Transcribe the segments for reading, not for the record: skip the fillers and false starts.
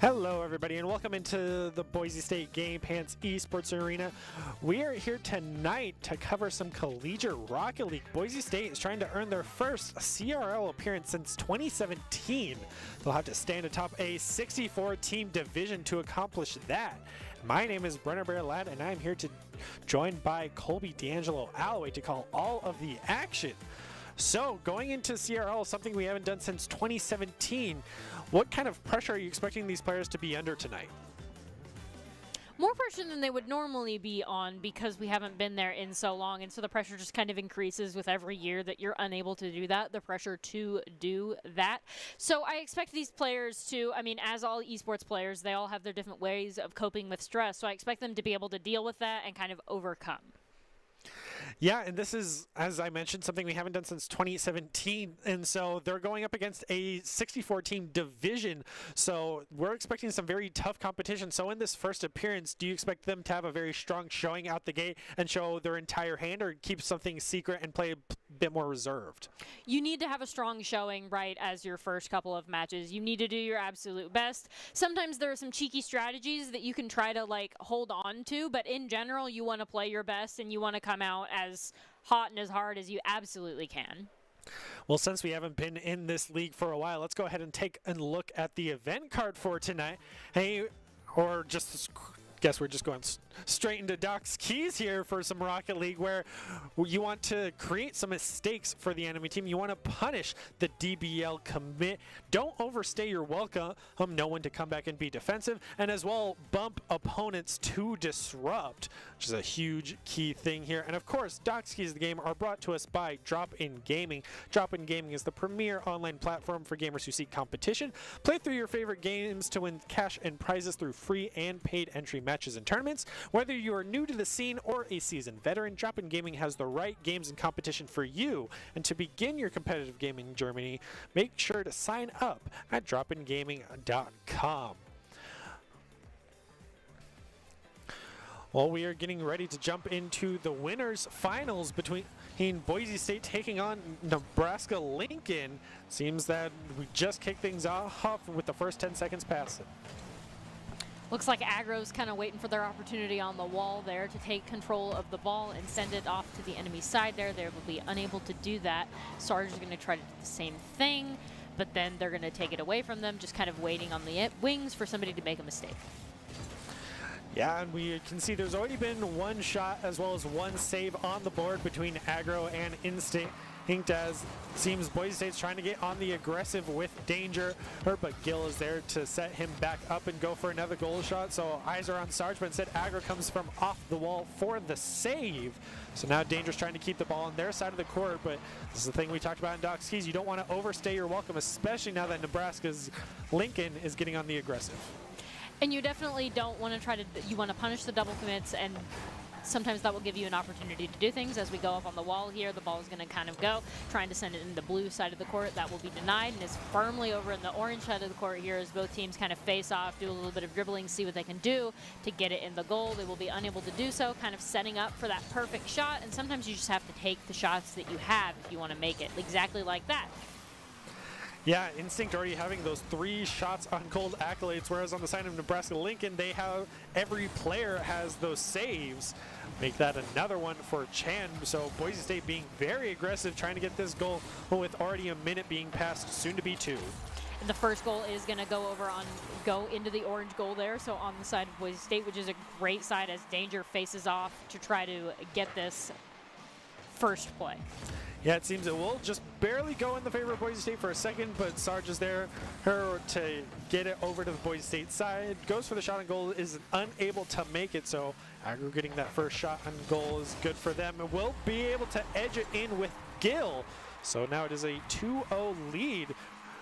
Hello everybody and welcome into the Boise State Game Pants Esports Arena. We are here tonight to cover some collegiate Rocket League. Boise State is trying to earn their first CRL appearance since 2017. They'll have to stand atop a 64-team division to accomplish that. My name is Brenner Bear Ladd and I'm here to joined by Colby D'Angelo Alloway to call all of the action. So, going into CRL, something we haven't done since 2017, what kind of pressure are you expecting these players to be under tonight? More pressure than they would normally be on because we haven't been there in so long, and so the pressure just kind of increases with every year that you're unable to do that, the pressure to do that. So I expect these players to, as all esports players, they all have their different ways of coping with stress, so I expect them to be able to deal with that and kind of overcome. Yeah, and this is, as I mentioned, something we haven't done since 2017, and so they're going up against a 64-team division, so we're expecting some very tough competition. So in this first appearance, do you expect them to have a very strong showing out the gate and show their entire hand, or keep something secret and play a bit more reserved? You need to have a strong showing right as your first couple of matches. You need to do your absolute best. Sometimes there are some cheeky strategies that you can try to hold on to, but in general, you want to play your best and you want to come out as hot and as hard as you absolutely can. Well, since we haven't been in this league for a while, let's go ahead and take a look at the event card for tonight. Hey, or just guess we're just going straight into Doc's keys here for some Rocket League, where you want to create some mistakes for the enemy team. You want to punish the DBL commit. Don't overstay your welcome. Know when to come back and be defensive, and as well bump opponents to disrupt, which is a huge key thing here. And of course, Doc's keys of the game are brought to us by Drop In Gaming. Drop In Gaming is the premier online platform for gamers who seek competition. Play through your favorite games to win cash and prizes through free and paid entry matches and tournaments. Whether you are new to the scene or a seasoned veteran, Drop In Gaming has the right games and competition for you. And to begin your competitive gaming journey, make sure to sign up at dropingaming.com. Well, we are getting ready to jump into the winners finals between Boise State taking on Nebraska Lincoln. Seems that we just kicked things off with the first 10 seconds passing. Looks like Aggro's kind of waiting for their opportunity on the wall there to take control of the ball and send it off to the enemy side there. They will be unable to do that. Sarge is going to try to do the same thing, but then they're going to take it away from them, just kind of waiting on the wings for somebody to make a mistake. Yeah, and we can see there's already been one shot as well as one save on the board between Aggro and Instinct, as seems Boise State's trying to get on the aggressive with Danger, but Gil is there to set him back up and go for another goal shot. So eyes are on Sarge, but instead Aggro comes from off the wall for the save. So now Danger's trying to keep the ball on their side of the court, but this is the thing we talked about in Doc's keys. You don't want to overstay your welcome, especially now that Nebraska's Lincoln is getting on the aggressive. And you definitely don't want to you want to punish the double commits, and sometimes that will give you an opportunity to do things. As we go up on the wall here, the ball is going to kind of go, trying to send it in the blue side of the court. That will be denied and is firmly over in the orange side of the court here as both teams kind of face off, do a little bit of dribbling, see what they can do to get it in the goal. They will be unable to do so, kind of setting up for that perfect shot. And sometimes you just have to take the shots that you have if you want to make it exactly like that. Yeah, Instinct already having those 3 shots on gold accolades, whereas on the side of Nebraska Lincoln, they have every player has those saves. Make that another one for Chan. So Boise State being very aggressive, trying to get this goal with already a minute being passed, soon to be 2. And the first goal is going to go into the orange goal there. So on the side of Boise State, which is a great side as Danger faces off to try to get this first play. Yeah, it seems it will just barely go in the favor of Boise State for a second, but Sarge is there to get it over to the Boise State side. Goes for the shot on goal, is unable to make it, so Aggro getting that first shot on goal is good for them, and will be able to edge it in with Gil. So now it is a 2-0 lead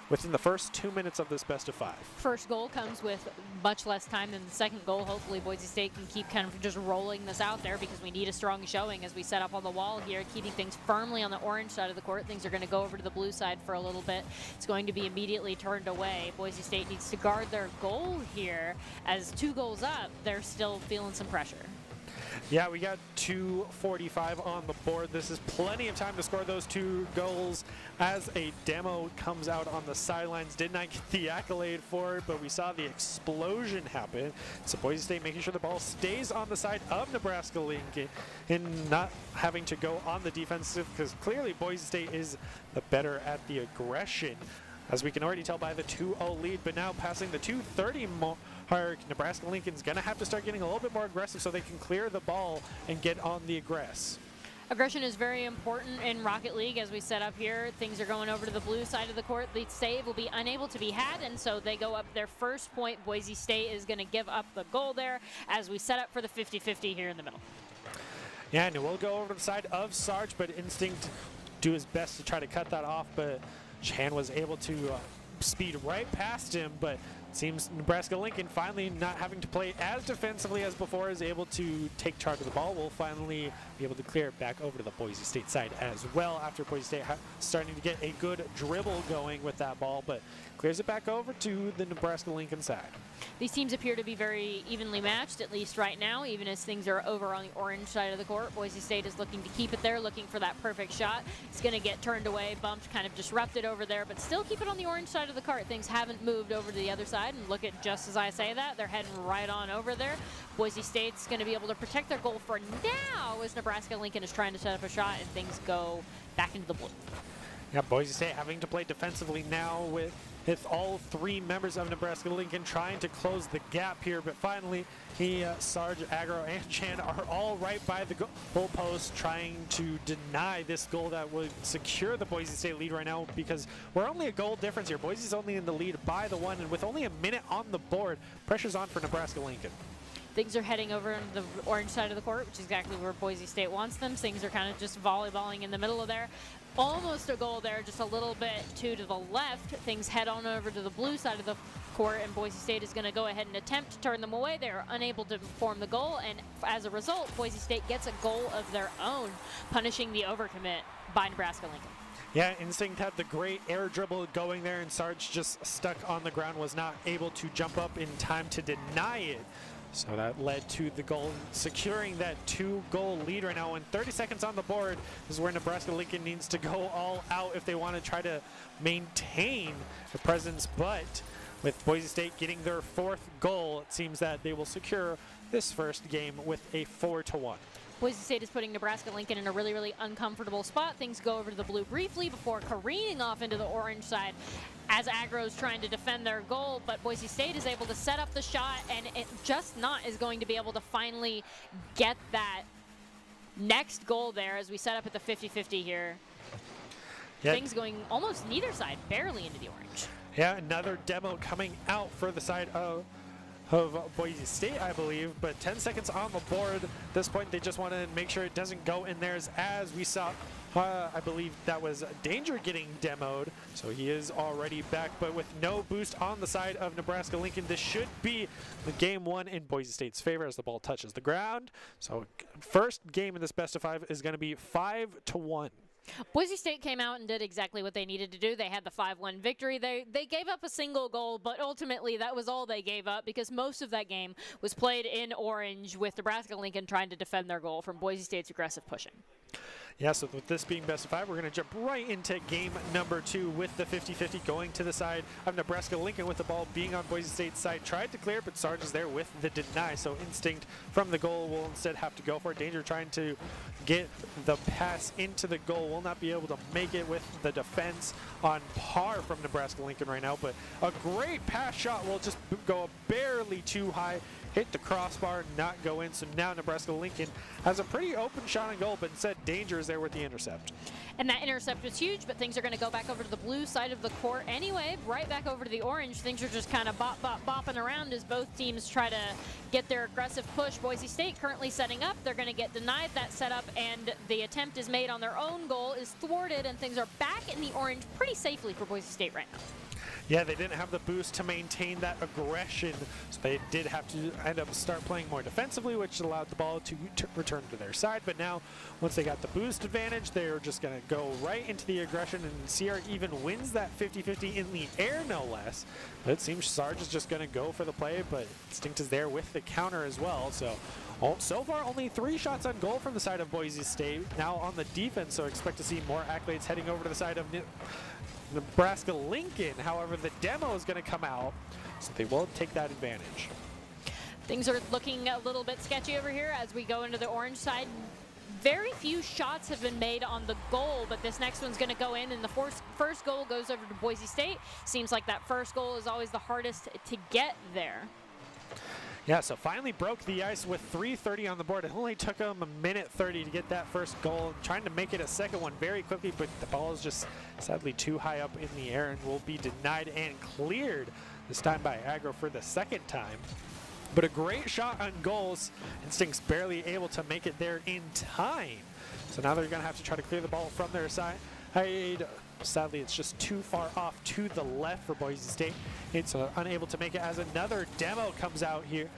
within the first 2 minutes of this best of 5. First goal comes with much less time than the second goal. Hopefully Boise State can keep kind of just rolling this out there because we need a strong showing as we set up on the wall here, keeping things firmly on the orange side of the court. Things are going to go over to the blue side for a little bit. It's going to be immediately turned away. Boise State needs to guard their goal here. As 2 goals up, they're still feeling some pressure. Yeah, we got 2:45 on the board. This is plenty of time to score those 2 goals as a demo comes out on the sidelines. Did not get the accolade for it, but we saw the explosion happen. So Boise State making sure the ball stays on the side of Nebraska Lincoln and not having to go on the defensive, because clearly Boise State is the better at the aggression, as we can already tell by the 2-0 lead. But now passing the 2:30 mark, Nebraska Lincoln's going to have to start getting a little bit more aggressive so they can clear the ball and get on the aggress. Aggression is very important in Rocket League. As we set up here, things are going over to the blue side of the court. The save will be unable to be had, and so they go up their first point. Boise State is going to give up the goal there as we set up for the 50-50 here in the middle. Yeah, and we'll go over to the side of Sarge, but Instinct do his best to try to cut that off, but Chan was able to speed right past him, but seems Nebraska Lincoln, finally not having to play as defensively as before, is able to take charge of the ball. Will finally be able to clear it back over to the Boise State side as well, after Boise State starting to get a good dribble going with that ball, but clears it back over to the Nebraska Lincoln side. These teams appear to be very evenly matched, at least right now, even as things are over on the orange side of the court. Boise State is looking to keep it there, looking for that perfect shot. It's going to get turned away, bumped, kind of disrupted over there, but still keep it on the orange side of the court. Things haven't moved over to the other side, and look at, just as I say that, they're heading right on over there. Boise State's going to be able to protect their goal for now, as Nebraska Lincoln is trying to set up a shot, and things go back into the blue. Yeah, Boise State having to play defensively now with all 3 members of Nebraska Lincoln trying to close the gap here, but finally Sarge, Agro, and Chan are all right by the goal post trying to deny this goal that would secure the Boise State lead right now, because we're only a goal difference here. Boise's only in the lead by the 1, and with only a minute on the board, pressure's on for Nebraska Lincoln. Things are heading over on the orange side of the court, which is exactly where Boise State wants them. Things are kind of just volleyballing in the middle of there. Almost a goal there, just a little bit to the left. Things head on over to the blue side of the court, and Boise State is going to go ahead and attempt to turn them away. They are unable to form the goal, and as a result, Boise State gets a goal of their own, punishing the overcommit by Nebraska Lincoln. Yeah, Instinct had the great air dribble going there, and Sarge just stuck on the ground, was not able to jump up in time to deny it. So that led to the goal, securing that 2-goal lead right now. And 30 seconds on the board is where Nebraska Lincoln needs to go all out if they want to try to maintain a presence. But with Boise State getting their 4th goal, it seems that they will secure this first game with a 4-1. Boise State is putting Nebraska Lincoln in a really, really uncomfortable spot. Things go over to the blue briefly before careening off into the orange side as Agro's trying to defend their goal, but Boise State is able to set up the shot, and it just not is going to be able to finally get that next goal there as we set up at the 50-50 here. Yep. Things going almost neither side, barely into the orange. Yeah, another demo coming out for the side of Boise State, I believe, but 10 seconds on the board. At this point, they just want to make sure it doesn't go in theirs, as we saw, I believe that was Danger getting demoed, so he is already back, but with no boost on the side of Nebraska Lincoln, this should be the game 1 in Boise State's favor as the ball touches the ground. So first game in this best of 5 is going to be 5-1. Boise State came out and did exactly what they needed to do. They had the 5-1 victory. They gave up a single goal, but ultimately that was all they gave up, because most of that game was played in orange with Nebraska Lincoln trying to defend their goal from Boise State's aggressive pushing. Yeah, so with this being best of 5, we're going to jump right into game number 2 with the 50-50 going to the side of Nebraska Lincoln, with the ball being on Boise State's side. Tried to clear, but Sarge is there with the deny, so Instinct from the goal will instead have to go for it. Danger trying to get the pass into the goal, will not be able to make it with the defense on par from Nebraska Lincoln right now, but a great pass shot will just go barely too high, hit the crossbar, not go in. So now Nebraska Lincoln has a pretty open shot on goal, but instead Danger is there with the intercept. And that intercept was huge, but things are going to go back over to the blue side of the court anyway, right back over to the orange. Things are just kind of bopping around as both teams try to get their aggressive push. Boise State currently setting up. They're going to get denied that setup, and the attempt is made on their own goal, is thwarted, and things are back in the orange pretty safely for Boise State right now. Yeah, they didn't have the boost to maintain that aggression, so they did have to end up start playing more defensively, which allowed the ball to return to their side. But now, once they got the boost advantage, they're just going to go right into the aggression, and CR even wins that 50-50 in the air, no less. But it seems Sarge is just going to go for the play, but Instinct is there with the counter as well. So far, only 3 shots on goal from the side of Boise State. Now on the defense, so expect to see more accolades heading over to the side of Nebraska Lincoln. However, the demo is going to come out, so they will take that advantage. Things are looking a little bit sketchy over here as we go into the orange side. Very few shots have been made on the goal, but this next one's going to go in, and the first goal goes over to Boise State. Seems like that first goal is always the hardest to get there. Yeah, so finally broke the ice with 3:30 on the board. It only took them 1:30 to get that first goal, trying to make it a second one very quickly, but the ball is just sadly too high up in the air and will be denied and cleared, this time by Agro for the second time. But a great shot on goals. Instinct's barely able to make it there in time. So now they're going to have to try to clear the ball from their side. Sadly, it's just too far off to the left for Boise State. It's unable to make it as another demo comes out here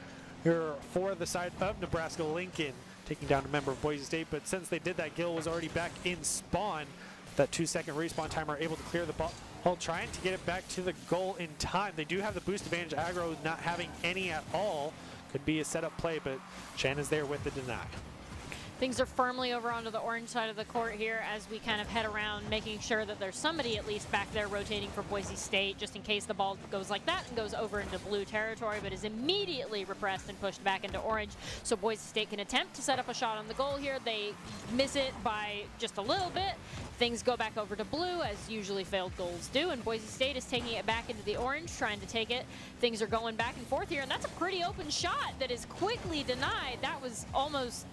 for the side of Nebraska Lincoln, taking down a member of Boise State. But since they did that, Gill was already back in spawn. That 2-second respawn timer able to clear the ball, trying to get it back to the goal in time. They do have the boost advantage. Agro not having any at all. Could be a setup play, but Chan is there with the deny. Things are firmly over onto the orange side of the court here as we kind of head around, making sure that there's somebody at least back there rotating for Boise State, just in case the ball goes like that and goes over into blue territory, but is immediately repressed and pushed back into orange. So Boise State can attempt to set up a shot on the goal here. They miss it by just a little bit. Things go back over to blue, as usually failed goals do, and Boise State is taking it back into the orange, trying to take it. Things are going back and forth here, and that's a pretty open shot that is quickly denied. That was almost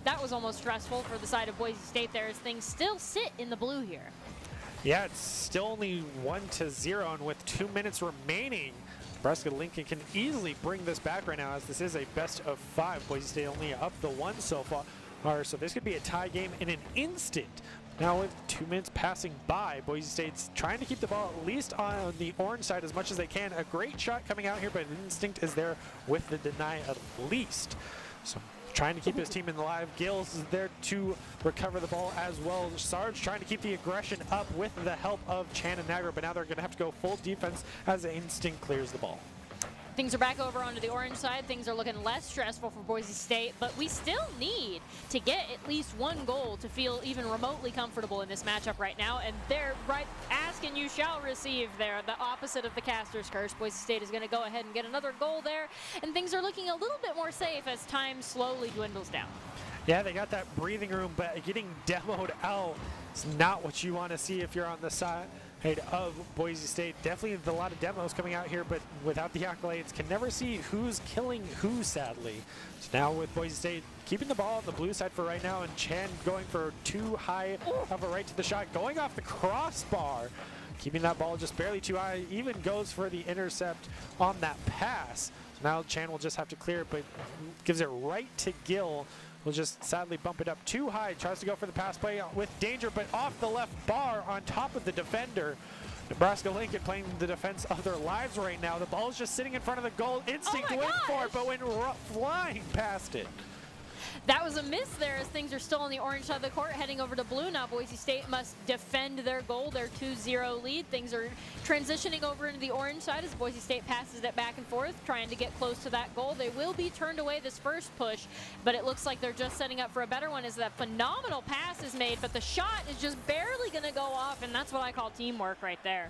stressful for the side of Boise State there, as things still sit in the blue here. Yeah, it's still only 1-0, and with 2 minutes remaining, Nebraska Lincoln can easily bring this back right now, as this is a best of 5. Boise State only up the 1 so far, so this could be a tie game in an instant. Now with 2 minutes passing by, Boise State's trying to keep the ball at least on the orange side as much as they can. A great shot coming out here, but Instinct is there with the deny at least. So trying to keep his team in the live. Gills is there to recover the ball as well. Sarge trying to keep the aggression up with the help of Chan and Agro, but now they're going to have to go full defense as Instinct clears the ball. Things are back over onto the orange side. Things are looking less stressful for Boise State, but we still need to get at least 1 goal to feel even remotely comfortable in this matchup right now. And they're right, ask and you shall receive there, the opposite of the caster's curse. Boise State is going to go ahead and get another goal there, and things are looking a little bit more safe as time slowly dwindles down. Yeah, they got that breathing room, but getting demoed out is not what you want to see if you're on the side of Boise State. Definitely a lot of demos coming out here, but without the accolades, can never see who's killing who, sadly. So now with Boise State keeping the ball on the blue side for right now, and Chan going for too high of a right to the shot, going off the crossbar, keeping that ball just barely too high, even goes for the intercept on that pass. So now Chan will just have to clear it, but gives it right to Gill. Will just sadly bump it up too high. Tries to go for the pass play with danger, but off the left bar on top of the defender. Nebraska Lincoln playing the defense of their lives right now. The ball's just sitting in front of the goal. Instinct went for it, but went flying past it. That was a miss there, as things are still on the orange side of the court, heading over to blue. Now Boise State must defend their goal, their 2-0 lead. Things are transitioning over into the orange side as Boise State passes it back and forth, trying to get close to that goal. They will be turned away this first push, but it looks like they're just setting up for a better one, as that phenomenal pass is made, but the shot is just barely going to go off, and that's what I call teamwork right there.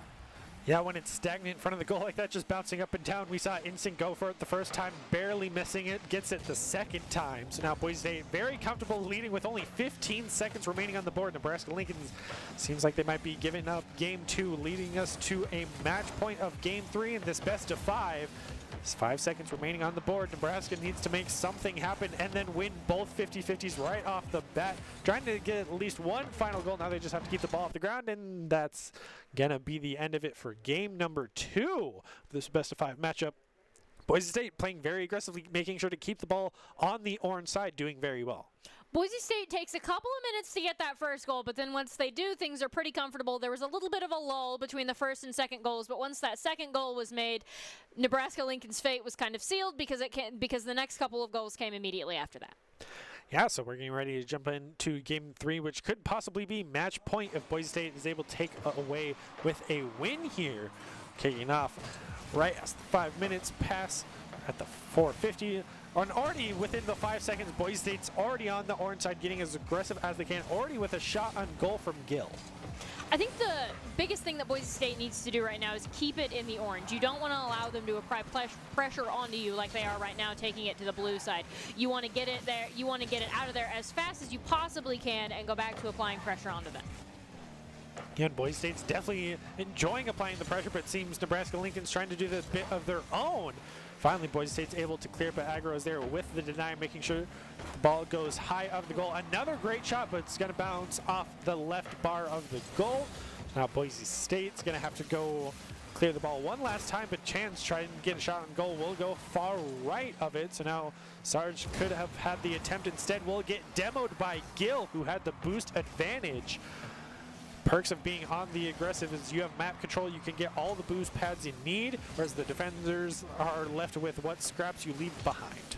Yeah, when it's stagnant in front of the goal like that, just bouncing up and down. We saw Instinct go for it the first time, barely missing it, gets it the second time. So now Boise State very comfortable leading with only 15 seconds remaining on the board. Nebraska Lincoln seems like they might be giving up game 2, leading us to a match point of game 3 in this best of 5. There's 5 seconds remaining on the board. Nebraska needs to make something happen and then win both 50-50s right off the bat. Trying to get at least 1 final goal. Now they just have to keep the ball off the ground, and that's going to be the end of it for game number 2 of this best of 5 matchup. Boise State playing very aggressively, making sure to keep the ball on the orange side, doing very well. Boise State takes a couple of minutes to get that first goal, but then once they do, things are pretty comfortable. There was a little bit of a lull between the first and second goals, but once that second goal was made, Nebraska-Lincoln's fate was kind of sealed because the next couple of goals came immediately after that. Yeah, so we're getting ready to jump into Game 3, which could possibly be match point if Boise State is able to take away with a win here. Kicking off right as the 5 minutes pass at the 4:50. And already within the 5 seconds, Boise State's already on the orange side, getting as aggressive as they can, already with a shot on goal from Gill. I think the biggest thing that Boise State needs to do right now is keep it in the orange. You don't want to allow them to apply pressure onto you like they are right now, taking it to the blue side. You want to get it there. You want to get it out of there as fast as you possibly can and go back to applying pressure onto them. Again, Boise State's definitely enjoying applying the pressure, but it seems Nebraska-Lincoln's trying to do this bit of their own. Finally, Boise State's able to clear, but Agro is there with the deny, making sure the ball goes high of the goal. Another great shot, but it's going to bounce off the left bar of the goal. Now Boise State's going to have to go clear the ball one last time, but Chance trying to get a shot on goal will go far right of it. So now Sarge could have had the attempt instead. Will get demoed by Gill, who had the boost advantage. Perks of being on the aggressive is you have map control. You can get all the boost pads you need, whereas the defenders are left with what scraps you leave behind.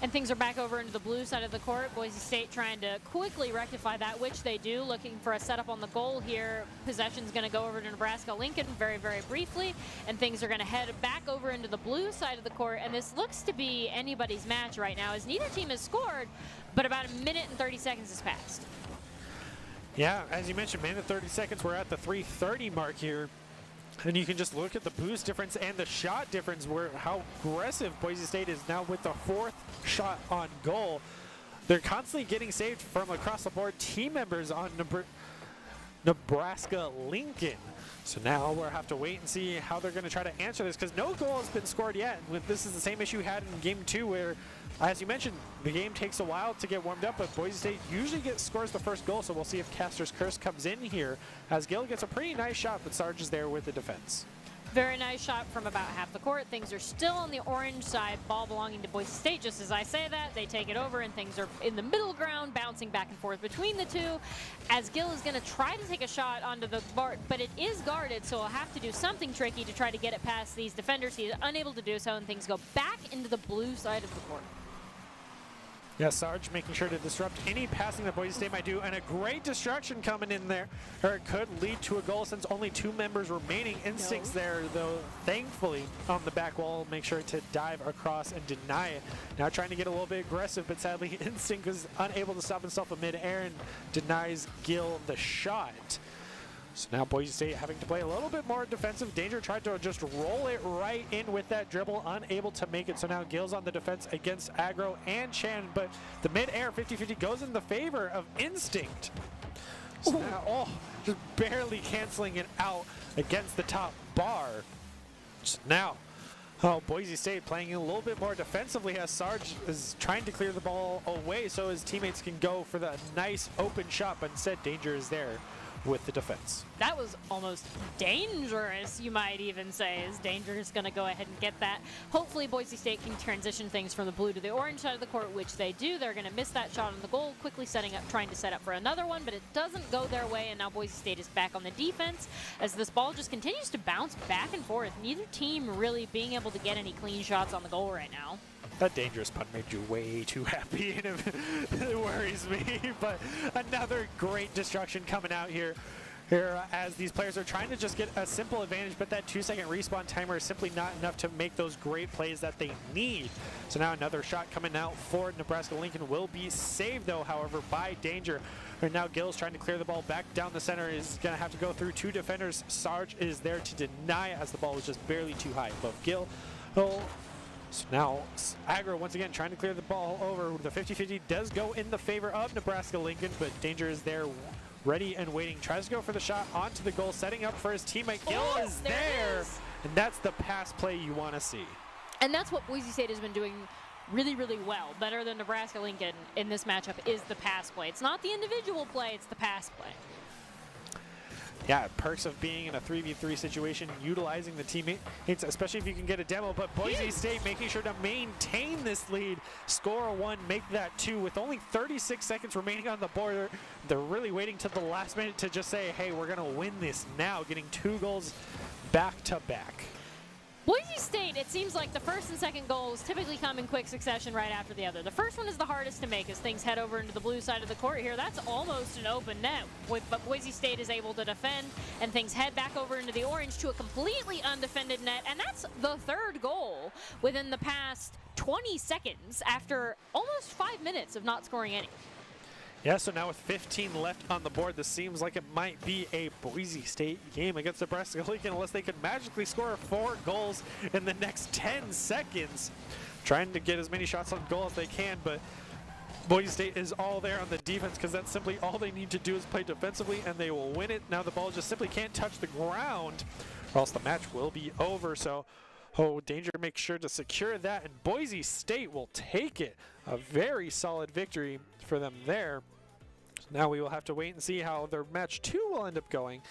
And things are back over into the blue side of the court. Boise State trying to quickly rectify that, which they do, looking for a setup on the goal here. Possession's going to go over to Nebraska-Lincoln very, very briefly, and things are going to head back over into the blue side of the court. And this looks to be anybody's match right now, as neither team has scored, but about a minute and 30 seconds has passed. Yeah, as you mentioned, minute 30 seconds, we're at the 3:30 mark here. And you can just look at the boost difference and the shot difference, where how aggressive Boise State is now with the 4th shot on goal. They're constantly getting saved from across the board team members on Nebraska-Lincoln. So now we'll have to wait and see how they're going to try to answer this, because no goal has been scored yet. This is the same issue we had in Game 2, where, as you mentioned, the game takes a while to get warmed up, but Boise State usually scores the first goal, so we'll see if Caster's Curse comes in here, as Gill gets a pretty nice shot, but Sarge is there with the defense. Very nice shot from about half the court. Things are still on the orange side, ball belonging to Boise State. Just as I say that, they take it over, and things are in the middle ground, bouncing back and forth between the two, as Gill is going to try to take a shot onto the bar, but it is guarded, so he'll have to do something tricky to try to get it past these defenders. He is unable to do so, and things go back into the blue side of the court. Yeah, Sarge making sure to disrupt any passing that Boise State might do, and a great destruction coming in there, or it could lead to a goal since only 2 members remaining. Instincts there, though, thankfully, on the back wall, make sure to dive across and deny it. Now trying to get a little bit aggressive, but sadly Instinct was unable to stop himself in mid-air and denies Gill the shot. So now Boise State having to play a little bit more defensive. Danger tried to just roll it right in with that dribble, unable to make it. So now Gill's on the defense against Agro and Chan, but the mid-air 50-50 goes in the favor of Instinct. So now, just barely canceling it out against the top bar. So now, Boise State playing a little bit more defensively, as Sarge is trying to clear the ball away so his teammates can go for the nice open shot, but instead Danger is there with the defense. That was almost dangerous, you might even say, as Danger is going to go ahead and get that. Hopefully Boise State can transition things from the blue to the orange side of the court, which they do. They're going to miss that shot on the goal, quickly trying to set up for another one, but it doesn't go their way, and now Boise State is back on the defense as this ball just continues to bounce back and forth. Neither team really being able to get any clean shots on the goal right now. That dangerous punt made you way too happy, and it worries me. But another great destruction coming out here as these players are trying to just get a simple advantage, but that 2-second respawn timer is simply not enough to make those great plays that they need. So now another shot coming out for Nebraska-Lincoln will be saved, though, however, by Danger. And now Gill's trying to clear the ball back down the center. Is going to have to go through 2 defenders. Sarge is there to deny it, as the ball was just barely too high above Gill. So now Agro once again trying to clear the ball over. The 50-50 does go in the favor of Nebraska-Lincoln, but Danger is there ready and waiting. Tries to go for the shot onto the goal, setting up for his teammate. Gill is there, and that's the pass play you want to see. And that's what Boise State has been doing really, really well. Better than Nebraska-Lincoln in this matchup is the pass play. It's not the individual play, it's the pass play. Yeah, perks of being in a 3v3 situation, utilizing the teammates, especially if you can get a demo, but Boise State making sure to maintain this lead, score a 1, make that 2 with only 36 seconds remaining on the board. They're really waiting to the last minute to just say, hey, we're gonna win this now, getting 2 goals back to back. Boise State, it seems like the first and second goals typically come in quick succession right after the other. The first one is the hardest to make as things head over into the blue side of the court here. That's almost an open net, but Boise State is able to defend, and things head back over into the orange to a completely undefended net, and that's the 3rd goal within the past 20 seconds after almost 5 minutes of not scoring any. Yeah, so now with 15 left on the board, this seems like it might be a Boise State game against Nebraska Lincoln unless they could magically score 4 goals in the next 10 seconds. Trying to get as many shots on goal as they can, but Boise State is all there on the defense because that's simply all they need to do is play defensively and they will win it. Now the ball just simply can't touch the ground or else the match will be over. So, Danger makes sure to secure that, and Boise State will take it. A very solid victory for them there. So now we will have to wait and see how their match 2 will end up going.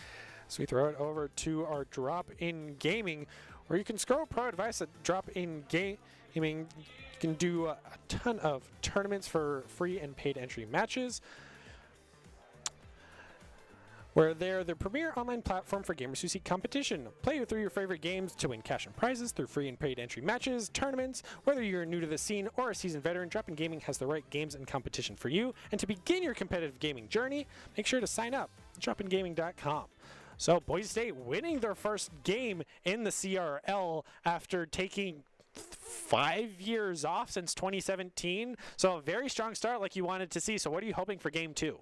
So we throw it over to our Drop In Gaming, where you can scroll pro advice at Drop In Gaming. You can do a ton of tournaments for free and paid entry matches, where they're the premier online platform for gamers who seek competition. Play through your favorite games to win cash and prizes through free and paid entry matches, tournaments. Whether you're new to the scene or a seasoned veteran, Drop-In Gaming has the right games and competition for you. And to begin your competitive gaming journey, make sure to sign up at dropingaming.com. So Boise State winning their first game in the CRL after taking 5 years off since 2017. So a very strong start like you wanted to see. So what are you hoping for game 2?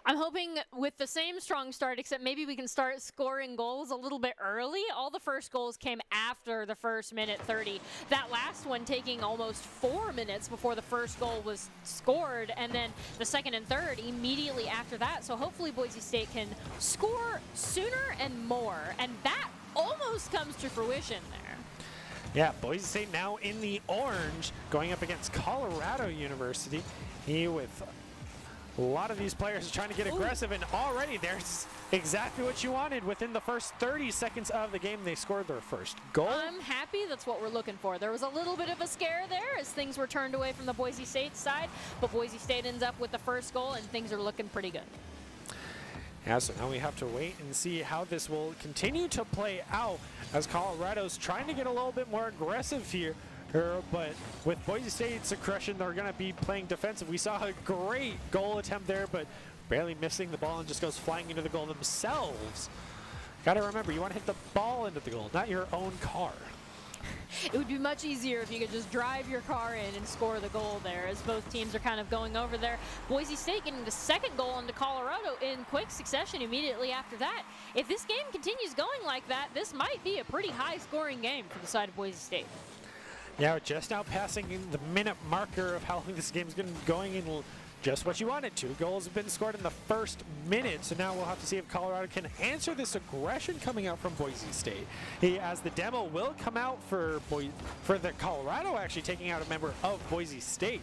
I'm hoping with the same strong start, except maybe we can start scoring goals a little bit early. All the first goals came after the first minute 30. That last one taking almost 4 minutes before the first goal was scored, and then the second and third immediately after that. So hopefully Boise State can score sooner and more, and that almost comes to fruition there. Yeah, Boise State now in the orange, going up against Colorado University. With a lot of these players trying to get aggressive, and already there's exactly what you wanted. Within the first 30 seconds of the game, they scored their first goal. I'm happy. That's what we're looking for. There was a little bit of a scare there as things were turned away from the Boise State side, but Boise State ends up with the first goal, and things are looking pretty good. Yeah, so now we have to wait and see how this will continue to play out as Colorado's trying to get a little bit more aggressive here. But with Boise State's aggression, they're going to be playing defensive. We saw a great goal attempt there, but barely missing the ball and just goes flying into the goal themselves. Got to remember, you want to hit the ball into the goal, not your own car. It would be much easier if you could just drive your car in and score the goal there, as both teams are kind of going over there. Boise State getting the second goal into Colorado in quick succession immediately after that. If this game continues going like that, this might be a pretty high-scoring game for the side of Boise State. Yeah, we're just now passing the minute marker of how long this game's going in just what you wanted. 2 goals have been scored in the first minute, so now we'll have to see if Colorado can answer this aggression coming out from Boise State. As the demo will come out for the Colorado actually taking out a member of Boise State,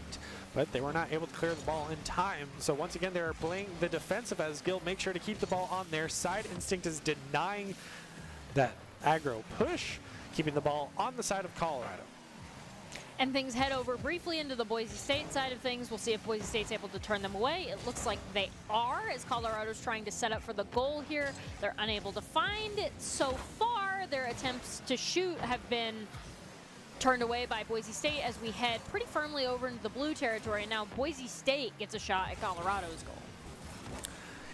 but they were not able to clear the ball in time. So once again, they're playing the defensive as Guild make sure to keep the ball on their side. Instinct is denying that aggro push, keeping the ball on the side of Colorado. And things head over briefly into the Boise State side of things. We'll see if Boise State's able to turn them away. It looks like they are, as Colorado's trying to set up for the goal here. They're unable to find it so far. Their attempts to shoot have been turned away by Boise State as we head pretty firmly over into the blue territory. And now Boise State gets a shot at Colorado's goal.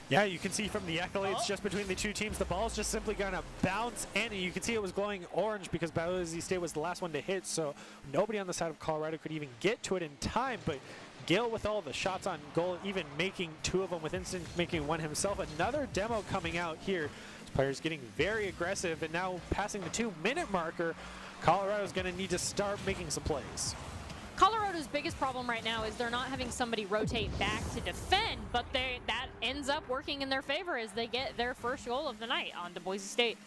Yeah, you can see from the accolades just between the two teams, the ball's just simply going to bounce in, and you can see it was glowing orange because Boise State was the last one to hit, so nobody on the side of Colorado could even get to it in time. But Gil with all the shots on goal, even making 2 of them with Instinct making 1 himself. Another demo coming out here. This player's getting very aggressive, and now passing the 2-minute marker, Colorado's going to need to start making some plays. Colorado's biggest problem right now is they're not having somebody rotate back to defend, but that ends up working in their favor as they get their first goal of the night onto Boise State.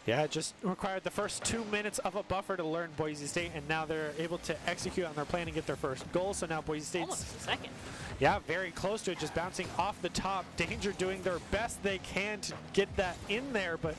Yeah, it just required the first 2 minutes of a buffer to learn Boise State, and now they're able to execute on their plan and get their first goal. So now Boise State's almost a second. Yeah, very close to it, just bouncing off the top. Danger doing their best they can to get that in there, but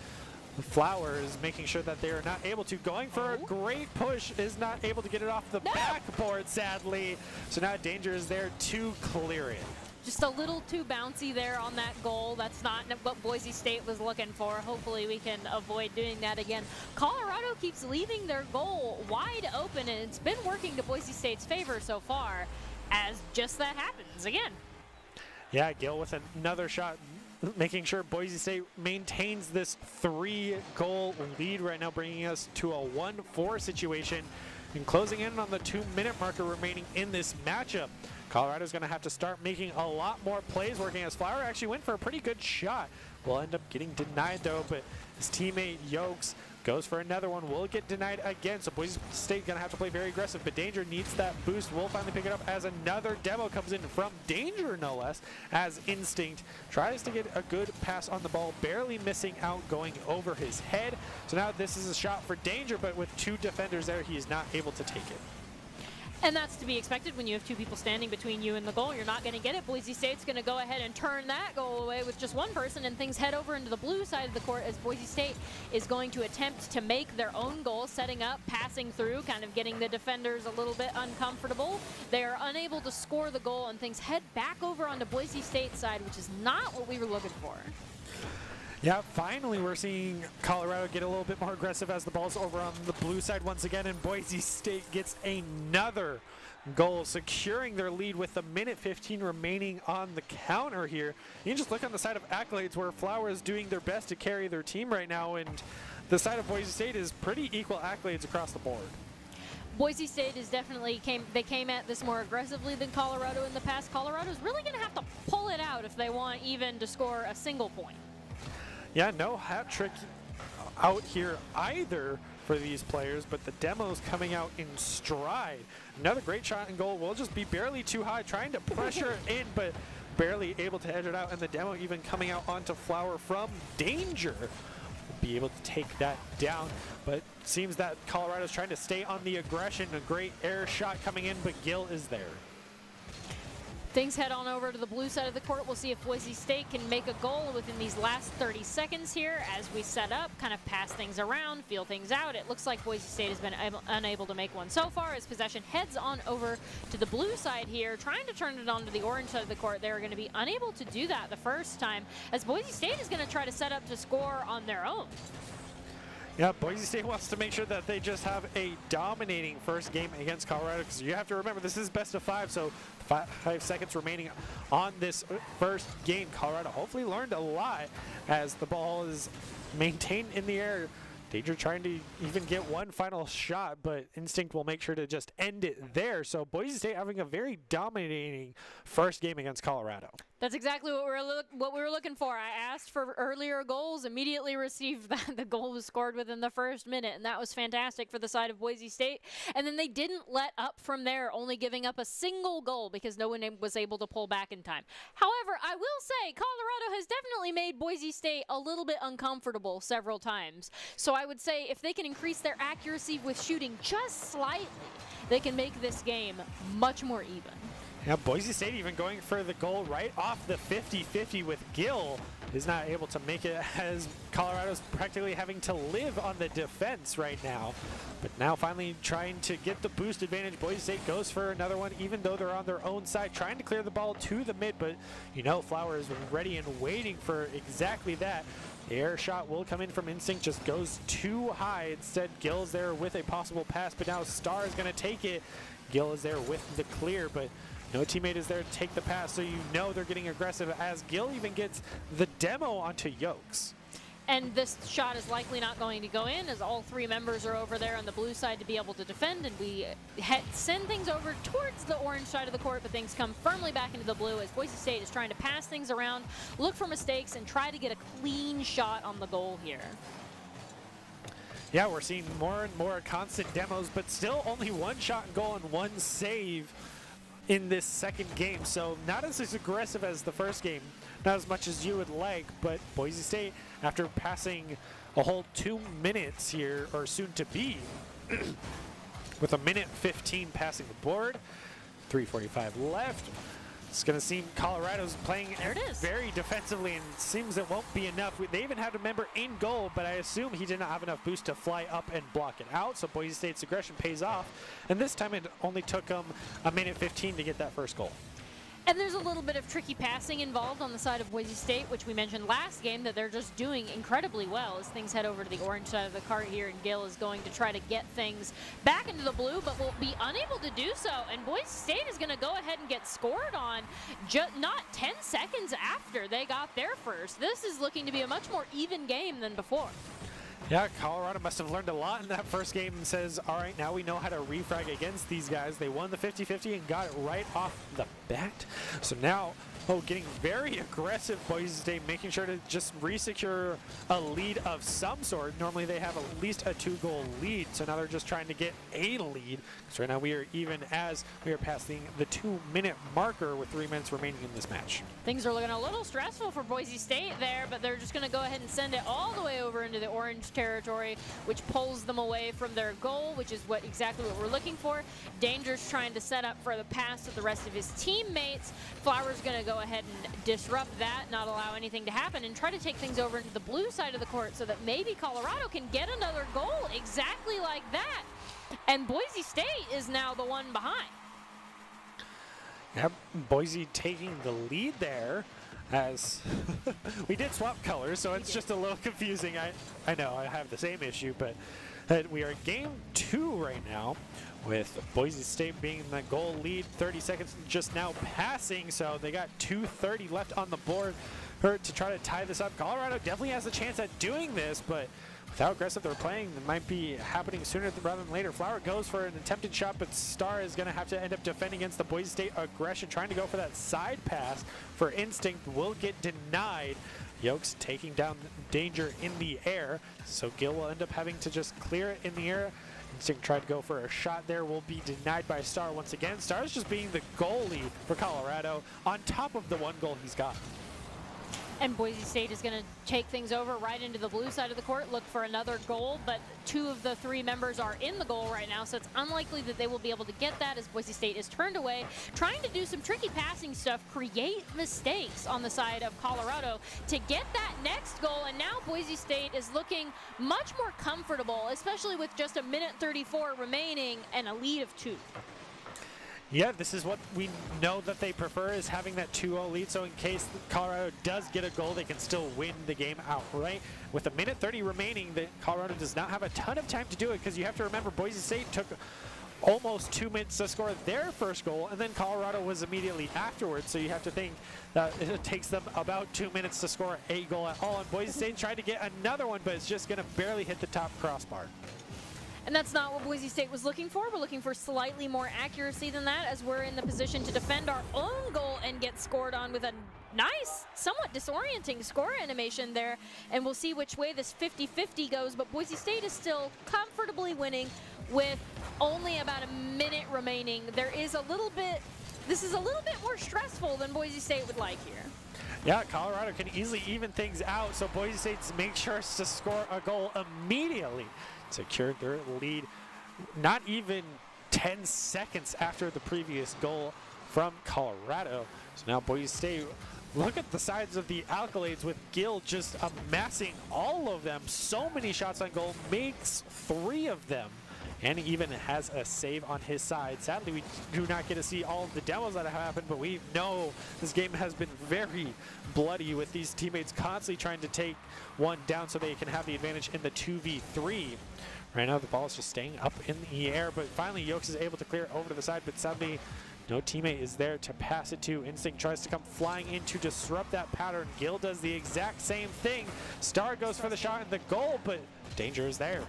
Flowers making sure that they are not able to. Going for a great push, is not able to get it off the backboard, sadly. So now Danger is there to clear it. Just a little too bouncy there on that goal. That's not what Boise State was looking for. Hopefully we can avoid doing that again. Colorado keeps leaving their goal wide open, and it's been working to Boise State's favor so far as just that happens again. Yeah, Gill with another shot, making sure Boise State maintains this 3-goal lead right now, bringing us to a 1-4 situation and closing in on the 2-minute marker remaining in this matchup. Colorado's going to have to start making a lot more plays, working as Flower actually went for a pretty good shot. Will end up getting denied though, but his teammate Yokes goes for another one, will get denied again. So Boise State going to have to play very aggressive, but Danger needs that boost. Will finally pick it up as another demo comes in from Danger, no less, as Instinct tries to get a good pass on the ball, barely missing out, going over his head. So now this is a shot for Danger, but with 2 defenders there, he is not able to take it. And that's to be expected when you have 2 people standing between you and the goal. You're not going to get it. Boise State's going to go ahead and turn that goal away with just 1 person, and things head over into the blue side of the court as Boise State is going to attempt to make their own goal, setting up, passing through, kind of getting the defenders a little bit uncomfortable. They are unable to score the goal, and things head back over onto Boise State's side, which is not what we were looking for. Yeah, finally we're seeing Colorado get a little bit more aggressive as the ball's over on the blue side once again, and Boise State gets another goal, securing their lead with a minute 15 remaining on the counter here. You can just look on the side of Accolades where Flower is doing their best to carry their team right now, and the side of Boise State is pretty equal accolades across the board. Boise State is definitely came at this more aggressively than Colorado in the past. Colorado's really going to have to pull it out if they want even to score a single point. Yeah, no hat trick out here either for these players, but the demo's coming out in stride. Another great shot and goal will just be barely too high, trying to pressure it in, but barely able to edge it out, and the demo even coming out onto Flower from Danger. Will be able to take that down, but seems that Colorado's trying to stay on the aggression. A great air shot coming in, but Gill is there. Things head on over to the blue side of the court. We'll see if Boise State can make a goal within these last 30 seconds here as we set up, kind of pass things around, feel things out. It looks like Boise State has been unable to make one so far as possession heads on over to the blue side here, trying to turn it onto the orange side of the court. They're going to be unable to do that the first time as Boise State is going to try to set up to score on their own. Yeah, Boise State wants to make sure that they just have a dominating first game against Colorado, because you have to remember this is best of 5, so 5 seconds remaining on this first game. Colorado hopefully learned a lot as the ball is maintained in the air. Danger trying to even get one final shot, but Instinct will make sure to just end it there. So Boise State having a very dominating first game against Colorado. That's exactly what we were looking for. I asked for earlier goals, immediately received that. The goal was scored within the first minute, and that was fantastic for the side of Boise State. And then they didn't let up from there, only giving up a single goal because no one was able to pull back in time. However, I will say Colorado has definitely made Boise State a little bit uncomfortable several times. So I would say if they can increase their accuracy with shooting just slightly, they can make this game much more even. Yeah, Boise State even going for the goal right off the 50-50 with Gill is not able to make it, as Colorado's practically having to live on the defense right now. But now finally trying to get the boost advantage. Boise State goes for another one, even though they're on their own side, trying to clear the ball to the mid, but you know Flower is ready and waiting for exactly that. The air shot will come in from Instinct, just goes too high. Instead, Gill's there with a possible pass, but now Star is going to take it. Gill is there with the clear, but no teammate is there to take the pass, so you know they're getting aggressive as Gill even gets the demo onto Yokes. And this shot is likely not going to go in as all 3 members are over there on the blue side to be able to defend, and we send things over towards the orange side of the court, but things come firmly back into the blue as Boise State is trying to pass things around, look for mistakes, and try to get a clean shot on the goal here. Yeah, we're seeing more and more constant demos, but still only 1 shot and goal and 1 save in this second game, so not as aggressive as the first game, not as much as you would like, but Boise State, after passing a whole 2 minutes here, or soon to be, with a minute 15 passing the board, 3:45 left. It's going to seem Colorado's playing very defensively, and seems it won't be enough. They even had a member in goal, but I assume he did not have enough boost to fly up and block it out, so Boise State's aggression pays off, and this time it only took them a minute 15 to get that first goal. And there's a little bit of tricky passing involved on the side of Boise State, which we mentioned last game that they're just doing incredibly well as things head over to the orange side of the cart here, and Gil is going to try to get things back into the blue, but will be unable to do so. And Boise State is going to go ahead and get scored on not 10 seconds after they got their first. This is looking to be a much more even game than before. Yeah, Colorado must have learned a lot in that first game and says, all right, now we know how to refrag against these guys. They won the 50-50 and got it right off the bat. So now, getting very aggressive, Boise State, making sure to just re-secure a lead of some sort. Normally they have at least a 2-goal lead, so now they're just trying to get a lead. So right now we are even as we are passing the 2-minute marker with 3 minutes remaining in this match. Things are looking a little stressful for Boise State there, but they're just going to go ahead and send it all the way over into the orange territory, which pulls them away from their goal, which is exactly what we're looking for. Danger's trying to set up for the pass with the rest of his teammates. Flower's going to go ahead and disrupt that, not allow anything to happen, and try to take things over into the blue side of the court so that maybe Colorado can get another goal exactly like that. And Boise State is now the one behind. Yep, Boise taking the lead there, as we did swap colors, so it's just a little confusing. I know I have the same issue, but we are game 2 right now, with Boise State being the goal lead, 30 seconds just now passing, so they got 2:30 left on the board to try to tie this up. Colorado definitely has a chance at doing this, but with how aggressive they're playing, it might be happening sooner rather than later. Flower goes for an attempted shot, but Star is going to have to end up defending against the Boise State aggression, trying to go for that side pass for Instinct, will get denied. Yokes taking down Danger in the air, so Gil will end up having to just clear it in the air. Instinct tried to go for a shot there, will be denied by Star once again. Star's just being the goalie for Colorado on top of the 1 goal he's got. And Boise State is going to take things over right into the blue side of the court, look for another goal, but 2 of the 3 members are in the goal right now, so it's unlikely that they will be able to get that as Boise State is turned away, trying to do some tricky passing stuff, create mistakes on the side of Colorado to get that next goal. And now Boise State is looking much more comfortable, especially with just a minute 34 remaining and a lead of 2. Yeah, this is what we know that they prefer, is having that 2-0 lead, so in case Colorado does get a goal, they can still win the game outright. With a minute 30 remaining, Colorado does not have a ton of time to do it, because you have to remember Boise State took almost 2 minutes to score their first goal, and then Colorado was immediately afterwards, so you have to think that it takes them about 2 minutes to score a goal at all, and Boise State tried to get another one, but it's just going to barely hit the top crossbar. And that's not what Boise State was looking for. We're looking for slightly more accuracy than that, as we're in the position to defend our own goal and get scored on with a nice, somewhat disorienting score animation there. And we'll see which way this 50-50 goes, but Boise State is still comfortably winning with only about a minute remaining. This is a little bit more stressful than Boise State would like here. Yeah, Colorado can easily even things out, so Boise State makes sure to score a goal immediately. Secured their lead not even 10 seconds after the previous goal from Colorado. So now Boise State, look at the sides of the accolades with Gil just amassing all of them. So many shots on goal, makes 3 of them, and even has a save on his side. Sadly, we do not get to see all of the demos that have happened, but we know this game has been very bloody, with these teammates constantly trying to take one down so they can have the advantage in the 2v3. Right now the ball is just staying up in the air, but finally Yokes is able to clear it over to the side, but sadly no teammate is there to pass it to. Instinct tries to come flying in to disrupt that pattern. Gil does the exact same thing. Star goes for the shot and the goal, but Danger is there.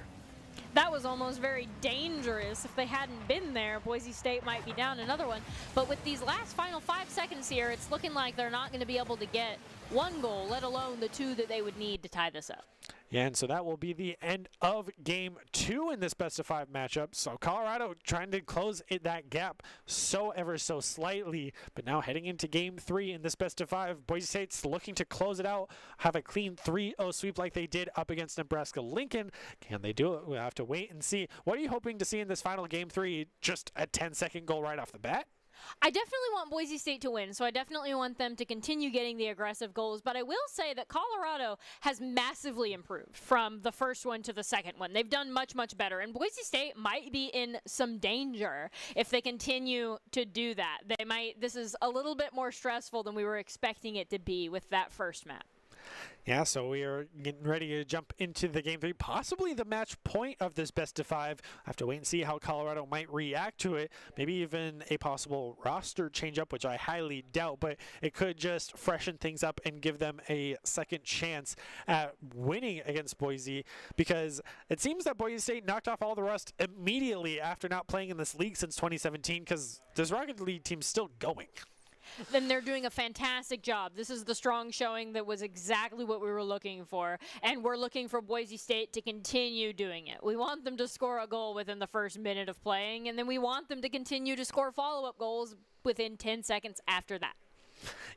That was almost very dangerous. If they hadn't been there, Boise State might be down another one. But with these last final 5 seconds here, it's looking like they're not going to be able to get 1 goal, let alone the 2 that they would need to tie this up. Yeah, and so that will be the end of game 2 in this best-of-5 matchup. So Colorado trying to close that gap so ever so slightly, but now heading into game 3 in this best-of-5, Boise State's looking to close it out, have a clean 3-0 sweep like they did up against Nebraska-Lincoln. Can they do it? We'll have to wait and see. What are you hoping to see in this final game 3? Just a 10-second goal right off the bat? I definitely want Boise State to win, so I definitely want them to continue getting the aggressive goals, but I will say that Colorado has massively improved from the first one to the second one. They've done much, much better, and Boise State might be in some danger if they continue to do that. This is a little bit more stressful than we were expecting it to be with that first map. Yeah, so we are getting ready to jump into the game 3, possibly the match point of this best-of-5. Have to wait and see how Colorado might react to it. Maybe even a possible roster change-up, which I highly doubt, but it could just freshen things up and give them a second chance at winning against Boise, because it seems that Boise State knocked off all the rust immediately after not playing in this league since 2017, because this Rocket League team's still going. Then they're doing a fantastic job. This is the strong showing that was exactly what we were looking for, and we're looking for Boise State to continue doing it. We want them to score a goal within the first minute of playing, and then we want them to continue to score follow-up goals within 10 seconds after that.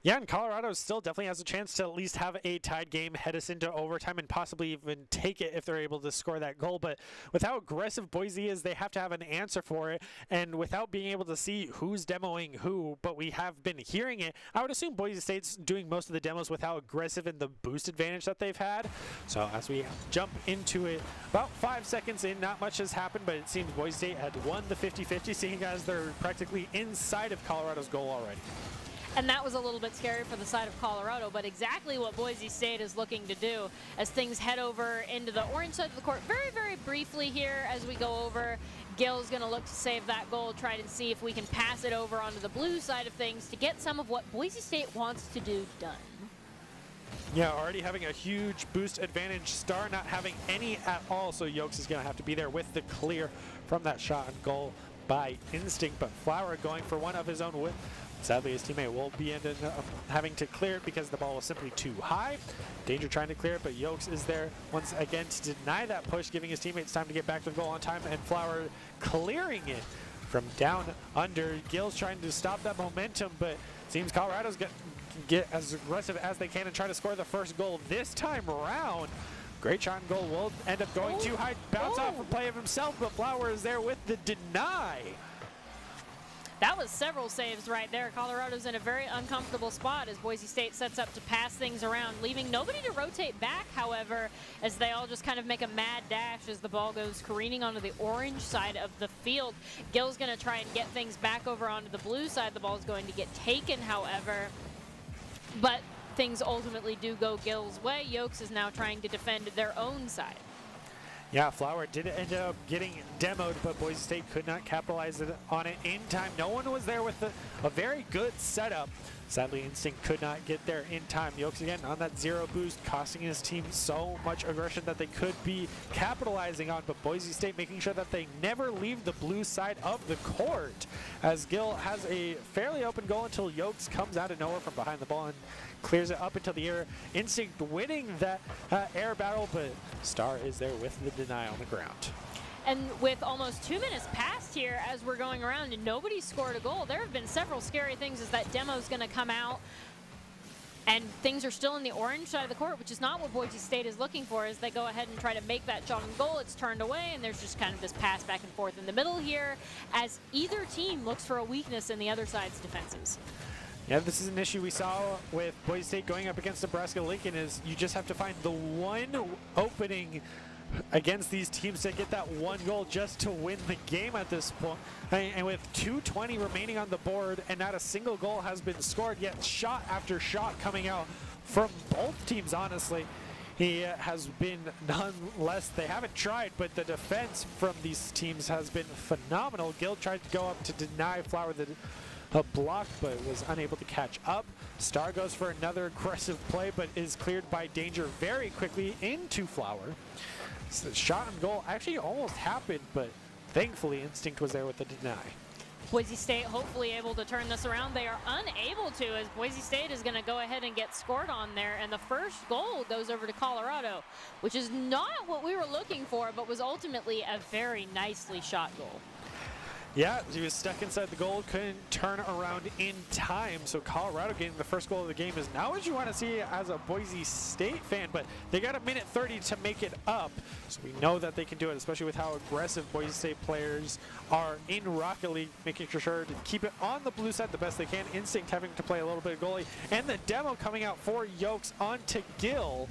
Yeah, and Colorado still definitely has a chance to at least have a tied game, head us into overtime, and possibly even take it if they're able to score that goal. But with how aggressive Boise is, they have to have an answer for it. And without being able to see who's demoing who, but we have been hearing it, I would assume Boise State's doing most of the demos with how aggressive and the boost advantage that they've had. So as we jump into it, about 5 seconds in, not much has happened, but it seems Boise State had won the 50-50, seeing as they're practically inside of Colorado's goal already. And that was a little bit scary for the side of Colorado, but exactly what Boise State is looking to do as things head over into the orange side of the court. Very, very briefly here as we go over, Gil's going to look to save that goal, try to see if we can pass it over onto the blue side of things to get some of what Boise State wants to do done. Yeah, already having a huge boost advantage. Star not having any at all, so Yokes is going to have to be there with the clear from that shot and goal by instinct, but Flower going for one of his own. Sadly, his teammate will be ending up having to clear it because the ball was simply too high. Danger trying to clear it, but Yokes is there once again to deny that push, giving his teammates time to get back to the goal on time, and Flower clearing it from down under. Gil's trying to stop that momentum, but seems Colorado's going to get as aggressive as they can and try to score the first goal this time around. Great shot and goal will end up going too high. Bounce off a play of himself, but Flower is there with the deny. That was several saves right there. Colorado's in a very uncomfortable spot as Boise State sets up to pass things around, leaving nobody to rotate back, however, as they all just kind of make a mad dash as the ball goes careening onto the orange side of the field. Gil's going to try and get things back over onto the blue side. The ball's going to get taken, however, but things ultimately do go Gil's way. Yokes is now trying to defend their own side. Yeah, Flower did end up getting demoed, but Boise State could not capitalize on it in time. No one was there with a very good setup. Sadly, Instinct could not get there in time. Yokes again on that zero boost, costing his team so much aggression that they could be capitalizing on, but Boise State making sure that they never leave the blue side of the court, as Gil has a fairly open goal until Yokes comes out of nowhere from behind the ball and clears it up into the air. Instinct winning that air battle, but Star is there with the deny on the ground. And with almost 2 minutes past here as we're going around and nobody scored a goal, there have been several scary things as that demo's going to come out and things are still in the orange side of the court, which is not what Boise State is looking for as they go ahead and try to make that shot on goal. It's turned away and there's just kind of this pass back and forth in the middle here as either team looks for a weakness in the other side's defenses. Yeah, this is an issue we saw with Boise State going up against Nebraska-Lincoln, is you just have to find the one opening against these teams to get that one goal just to win the game at this point. And with 2:20 remaining on the board and not a single goal has been scored, yet shot after shot coming out from both teams, honestly, he has been nonetheless. They haven't tried, but the defense from these teams has been phenomenal. Gil tried to go up to deny Flower a block, but was unable to catch up. Star goes for another aggressive play, but is cleared by Danger very quickly into Flower. So the shot and goal actually almost happened, but thankfully Instinct was there with the deny. Boise State hopefully able to turn this around. They are unable to, as Boise State is going to go ahead and get scored on there. And the first goal goes over to Colorado, which is not what we were looking for, but was ultimately a very nicely shot goal. Yeah, he was stuck inside the goal, couldn't turn around in time. So Colorado getting the first goal of the game is not what you want to see as a Boise State fan, but they got a minute 30 to make it up. So we know that they can do it, especially with how aggressive Boise State players are in Rocket League, making sure to keep it on the blue side the best they can. Instinct having to play a little bit of goalie, and the demo coming out for Yokes onto Gill,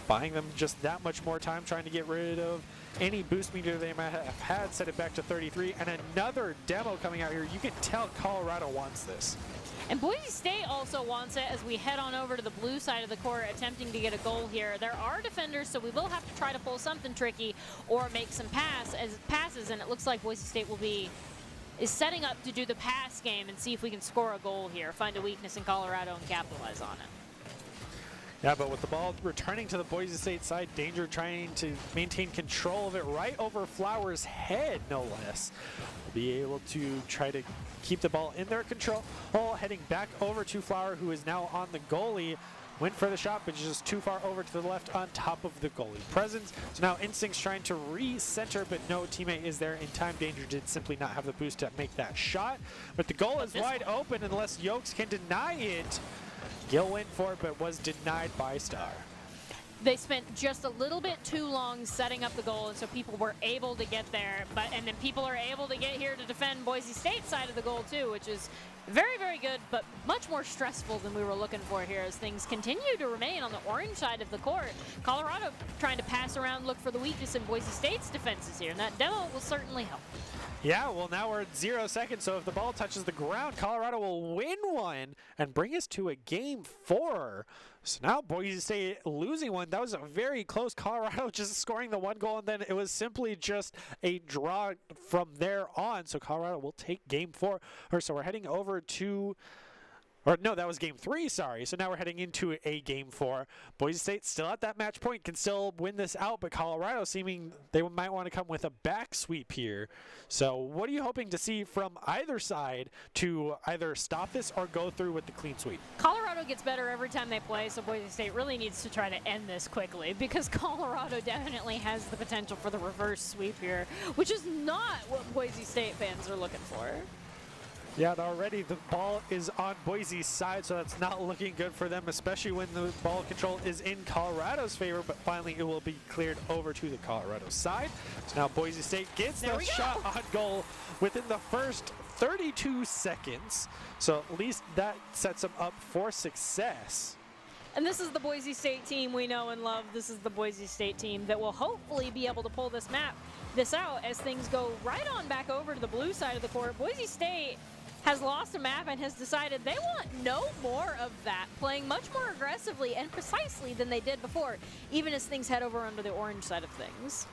buying them just that much more time, trying to get rid of any boost meter they might have had, set it back to 33, and another demo coming out here. You can tell Colorado wants this. And Boise State also wants it as we head on over to the blue side of the court, attempting to get a goal here. There are defenders, so we will have to try to pull something tricky or make some passes, and it looks like Boise State is setting up to do the pass game and see if we can score a goal here, find a weakness in Colorado and capitalize on it. Yeah, but with the ball returning to the Boise State side, Danger trying to maintain control of it right over Flowers' head, no less. Will be able to try to keep the ball in their control. Ball heading back over to Flower, who is now on the goalie. Went for the shot, but just too far over to the left on top of the goalie presence. So now Instinct's trying to re-center, but no teammate is there in time. Danger did simply not have the boost to make that shot. But the goal is wide open unless Yokes can deny it. Gill went for it, but was denied by Star. They spent just a little bit too long setting up the goal, and so people were able to get there. And then people are able to get here to defend Boise State's side of the goal too, which is very, very good, but much more stressful than we were looking for here as things continue to remain on the orange side of the court. Colorado trying to pass around, look for the weakness in Boise State's defenses here, and that demo will certainly help. Yeah, well, now we're at 0 seconds, so if the ball touches the ground, Colorado will win one and bring us to a game 4. So now Boise State losing one. That was a very close. Colorado just scoring the one goal, and then it was simply just a draw from there on. So Colorado will take game 4. So we're heading over to... Or no, that was game 3, sorry. So now we're heading into a game 4. Boise State still at that match point, can still win this out, but Colorado seeming they might want to come with a back sweep here. So what are you hoping to see from either side to either stop this or go through with the clean sweep? Colorado gets better every time they play, so Boise State really needs to try to end this quickly because Colorado definitely has the potential for the reverse sweep here, which is not what Boise State fans are looking for. Yeah, already the ball is on Boise's side, so that's not looking good for them, especially when the ball control is in Colorado's favor, but finally it will be cleared over to the Colorado side. So now Boise State gets the shot on goal within the first 32 seconds, so at least that sets them up for success. And this is the Boise State team we know and love. This is the Boise State team that will hopefully be able to pull this out as things go right on back over to the blue side of the court. Boise State has lost a map and has decided they want no more of that, playing much more aggressively and precisely than they did before, even as things head over onto the orange side of things.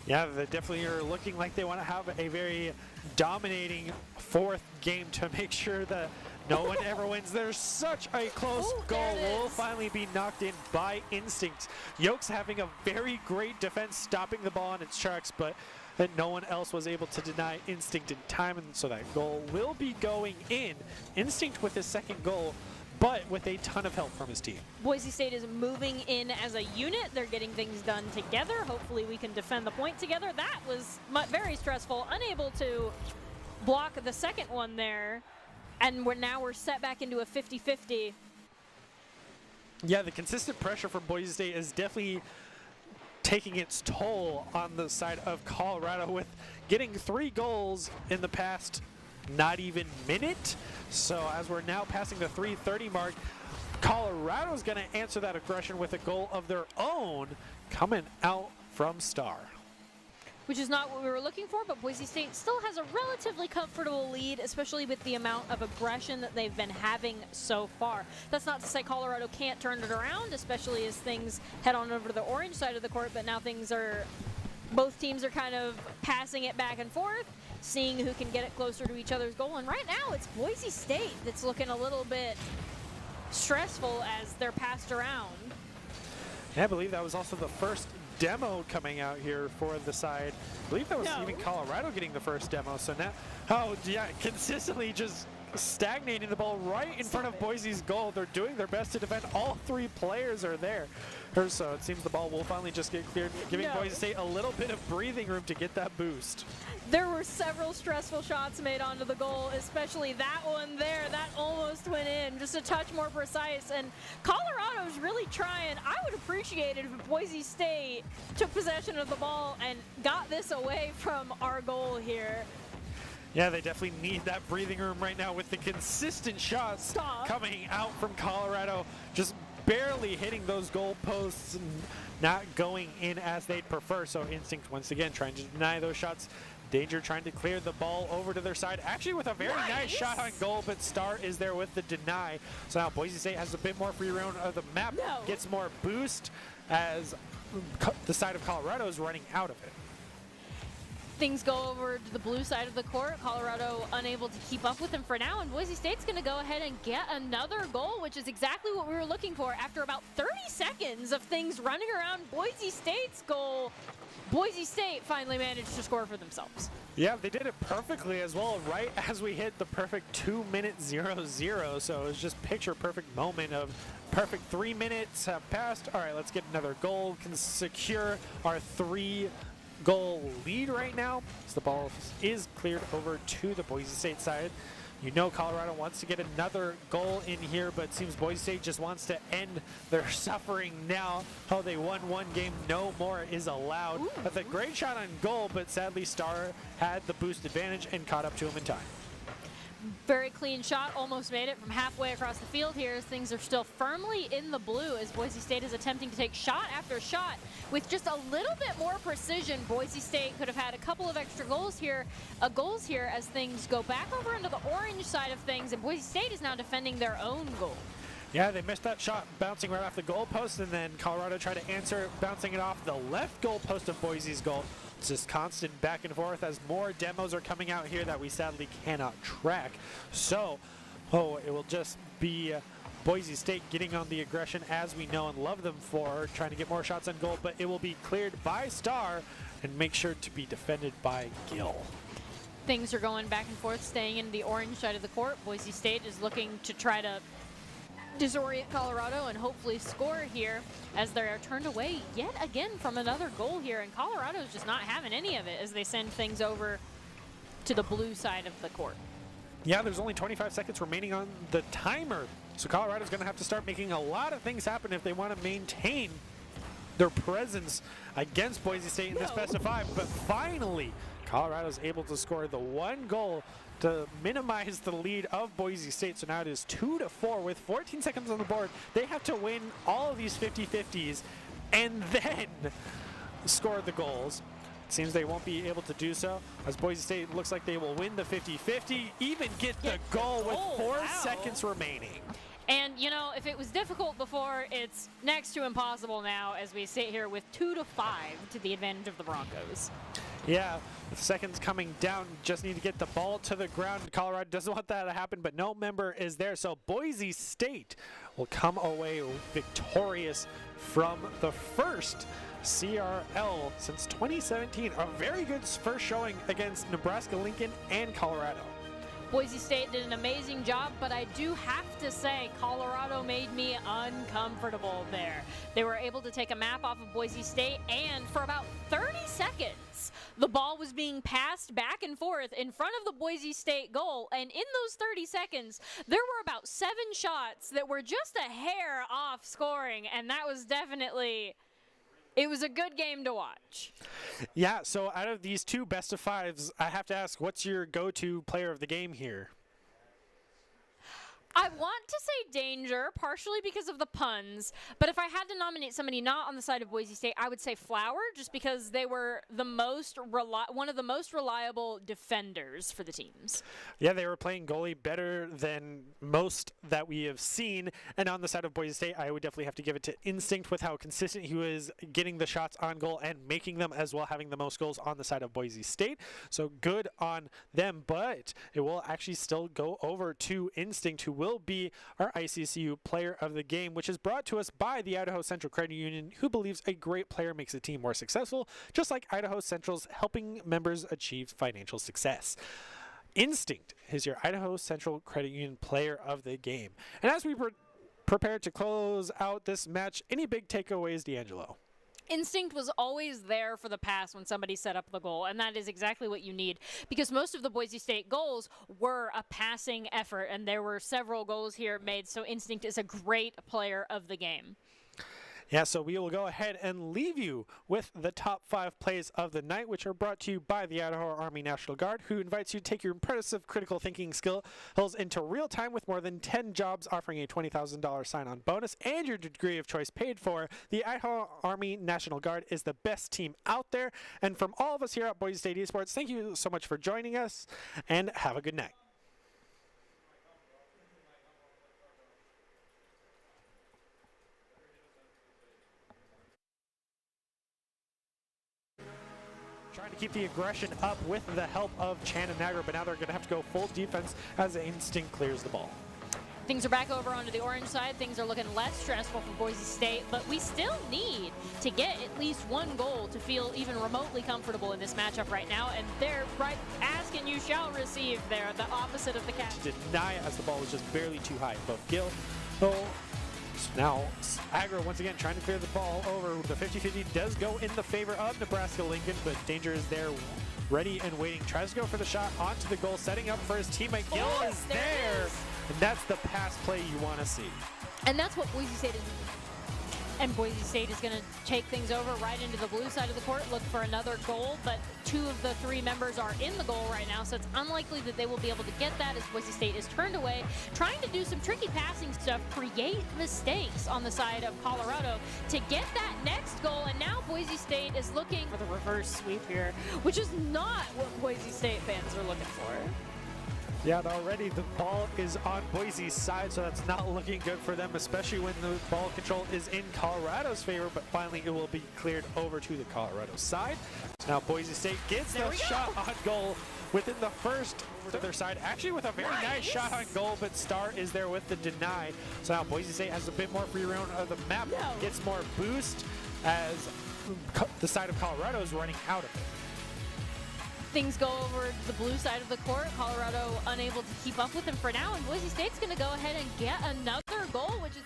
Yeah, they definitely are looking like they want to have a very dominating 4th game to make sure that no one ever wins. There's such a close goal. Will finally be knocked in by Instinct. Yokes having a very great defense, stopping the ball on its tracks, but that no one else was able to deny Instinct in time, and so that goal will be going in. Instinct with his 2nd goal, but with a ton of help from his team. Boise State is moving in as a unit. They're getting things done together. Hopefully we can defend the point together. That was very stressful. Unable to block the 2nd one there, and we're set back into a 50-50. Yeah, the consistent pressure from Boise State is definitely taking its toll on the side of Colorado, with getting 3 goals in the past not even minute. So as we're now passing the 3:30 mark, Colorado's going to answer that aggression with a goal of their own coming out from Star. Which is not what we were looking for, but Boise State still has a relatively comfortable lead, especially with the amount of aggression that they've been having so far. That's not to say Colorado can't turn it around, especially as things head on over to the orange side of the court, but now both teams are kind of passing it back and forth, seeing who can get it closer to each other's goal, and right now it's Boise State that's looking a little bit stressful as they're passed around. Yeah, I believe that was also the first demo coming out here for the side. I believe that was even Colorado getting the first demo. So now, oh yeah, consistently just stagnating the ball right in front of Boise's goal. They're doing their best to defend. All three players are there. So it seems the ball will finally just get cleared, giving Boise State a little bit of breathing room to get that boost. There were several stressful shots made onto the goal, especially that one there. That almost went in, just a touch more precise. And Colorado's really trying. I would appreciate it if Boise State took possession of the ball and got this away from our goal here. Yeah, they definitely need that breathing room right now with the consistent shots coming out from Colorado, just barely hitting those goal posts and not going in as they'd prefer. So Instinct once again trying to deny those shots. Danger trying to clear the ball over to their side, actually with a very nice shot on goal, but Star is there with the deny. So now Boise State has a bit more free roam of the map, gets more boost as the side of Colorado is running out of it. Things go over to the blue side of the court. Colorado unable to keep up with them for now, and Boise State's going to go ahead and get another goal, which is exactly what we were looking for. After about 30 seconds of things running around Boise State's goal, Boise State finally managed to score for themselves. Yeah, they did it perfectly as well, right as we hit the perfect 2-minute 0-0. So it was just picture perfect moment of perfect 3 minutes have passed. All right, let's get another goal, can secure our 3-goal lead right now. So the ball is cleared over to the Boise State side. You know Colorado wants to get another goal in here, but it seems Boise State just wants to end their suffering now. Oh, they won one game, no more is allowed. That's a great shot on goal, but sadly Star had the boost advantage and caught up to him in time. Very clean shot, almost made it from halfway across the field here. Things are still firmly in the blue as Boise State is attempting to take shot after shot with just a little bit more precision. Boise State could have had a couple of extra goals here as things go back over into the orange side of things, and Boise State is now defending their own goal. Yeah, they missed that shot bouncing right off the goal post, and then Colorado tried to answer, bouncing it off the left goal post of Boise's goal. It's just constant back and forth as more demos are coming out here that we sadly cannot track. So, it will just be Boise State getting on the aggression as we know and love them for, trying to get more shots on goal, but it will be cleared by Star and make sure to be defended by Gill. Things are going back and forth, staying in the orange side of the court. Boise State is looking to try to disorient Colorado and hopefully score here as they are turned away yet again from another goal here, and Colorado is just not having any of it as they send things over to the blue side of the court. Yeah, there's only 25 seconds remaining on the timer, so Colorado's going to have to start making a lot of things happen if they want to maintain their presence against Boise State in this best of 5. But finally, Colorado's able to score the one goal to minimize the lead of Boise State. So now it is 2-4 with 14 seconds on the board. They have to win all of these 50-50s and then score the goals. It seems they won't be able to do so, as Boise State looks like they will win the 50-50, even get the goal with 4 seconds remaining. And, you know, if it was difficult before, it's next to impossible now as we sit here with 2-5 to the advantage of the Broncos. Yeah, with seconds coming down, just need to get the ball to the ground. Colorado doesn't want that to happen, but no member is there. So Boise State will come away victorious from the first CRL since 2017. A very good first showing against Nebraska, Lincoln, and Colorado. Boise State did an amazing job, but I do have to say Colorado made me uncomfortable there. They were able to take a map off of Boise State, and for about 30 seconds, the ball was being passed back and forth in front of the Boise State goal, and in those 30 seconds, there were about 7 shots that were just a hair off scoring, and that was definitely... It was a good game to watch. Yeah, so out of these 2 best of 5s, I have to ask, what's your go-to player of the game here? I want to say Danger, partially because of the puns, but if I had to nominate somebody not on the side of Boise State, I would say Flower, just because they were the one of the most reliable defenders for the teams. Yeah, they were playing goalie better than most that we have seen, and on the side of Boise State, I would definitely have to give it to Instinct with how consistent he was getting the shots on goal and making them, as well having the most goals on the side of Boise State. So good on them, but it will actually still go over to Instinct, who will will be our ICCU Player of the Game, which is brought to us by the Idaho Central Credit Union, who believes a great player makes a team more successful, just like Idaho Central's helping members achieve financial success. Instinct is your Idaho Central Credit Union Player of the Game. And as we prepare to close out this match, any big takeaways, D'Angelo? Instinct was always there for the pass when somebody set up the goal, and that is exactly what you need, because most of the Boise State goals were a passing effort, and there were several goals here made, so Instinct is a great player of the game. Yeah, so we will go ahead and leave you with the top 5 plays of the night, which are brought to you by the Idaho Army National Guard, who invites you to take your impressive critical thinking skills into real time with more than 10 jobs offering a $20,000 sign-on bonus and your degree of choice paid for. The Idaho Army National Guard is the best team out there. And from all of us here at Boise State Esports, thank you so much for joining us, and have a good night. Trying to keep the aggression up with the help of Chan and Niagara, but now they're going to have to go full defense as Instinct clears the ball. Things are back over onto the orange side. Things are looking less stressful for Boise State, but we still need to get at least one goal to feel even remotely comfortable in this matchup right now, and they're right asking you shall receive there, the opposite of the catch. Deny it as the ball was just barely too high above Gill. So now Aggro once again trying to clear the ball over. The 50-50 does go in the favor of Nebraska Lincoln, but Danger is there ready and waiting. Tries to go for the shot onto the goal, setting up for his teammate. Gill is there. And that's the pass play you want to see. And that's what Boise State is. And Boise State is going to take things over right into the blue side of the court, look for another goal, but 2 of the 3 members are in the goal right now, so it's unlikely that they will be able to get that as Boise State is turned away, trying to do some tricky passing stuff, create mistakes on the side of Colorado to get that next goal, and now Boise State is looking for the reverse sweep here, which is not what Boise State fans are looking for. Yeah, and already the ball is on Boise's side, so that's not looking good for them, especially when the ball control is in Colorado's favor, but finally it will be cleared over to the Colorado side. So now Boise State gets the shot on goal within the first to their side, actually with a very nice shot on goal, but Star is there with the deny. So now Boise State has a bit more free roam of the map, gets more boost as the side of Colorado is running out of it. Things go over to the blue side of the court. Colorado unable to keep up with them for now, and Boise State's going to go ahead and get another goal, which is